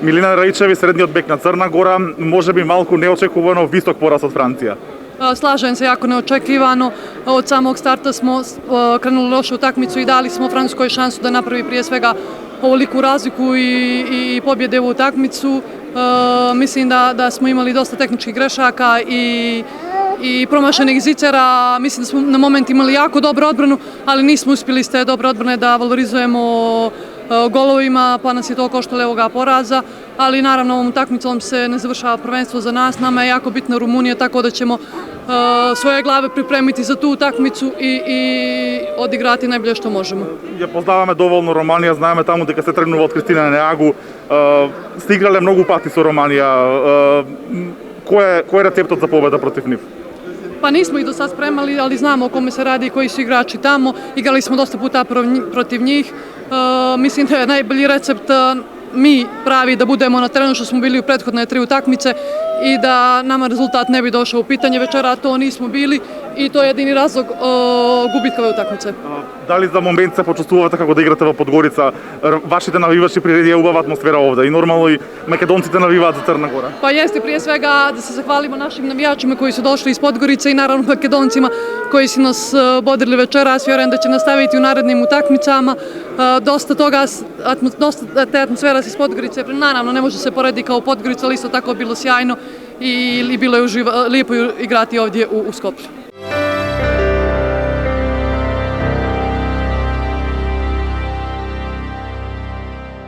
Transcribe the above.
Милина Раичеви, средниот бек на Црна Гора, може би малку неочекувано висок пораз од Франција. Slažem se, jako neočekivano. Od samog starta smo krenuli loše utakmicu i dali smo Francuskoj šansu da napravi prije svega ovoliku razliku i pobjede u utakmicu. Mislim da smo imali dosta tehničkih grešaka i promašenih zicera. Mislim da smo na moment imali jako dobru odbranu, ali nismo uspjeli iz te dobre odbrane da valorizujemo golovima, pa nas je to koštalo ovoga poraza. Ali naravno ovom utakmicom se ne završava prvenstvo za nas. Nama je jako bitna Rumunija, tako da ćemo svoje glave pripremiti za tu utakmicu i odigrati najbolje što možemo. Ја познаваме доволно Романија, знаеме таму дека се тргнува од Кристина Неагу. Сте играле многу пати со Романија. Кој е рецептот за победа против нив? Pa nismo ih do sad spremali, ali znamo o kome se radi i koji su igrači tamo. Igrali smo dosta puta protiv njih. Mislim da je najbolji recept mi pravi da budemo na terenu što smo bili u prethodne 3 utakmice i da nama rezultat ne bi došao u pitanje. Večera to nismo bili i to je jedini razlog gubitka ove utakmice. Da li za moment se почувствувате како да играте во Подгорица? Вашите навивачи приредија убава атмосфера овде и нормално и македонците навиваат за Црна Гора. Pa jeste prije svega da se zahvalimo našim navijačima koji su došli iz Podgorice i naravno Makedoncima koji su nas bodrili večeras. Vjerujem da će nastaviti u narednim utakmicama. Dosta te atmosfera iz Podgorice, naravno ne može se porediti kao Podgorica, ali isto tako bilo sjajno i bilo je lijepo igrati ovdje u Skoplju.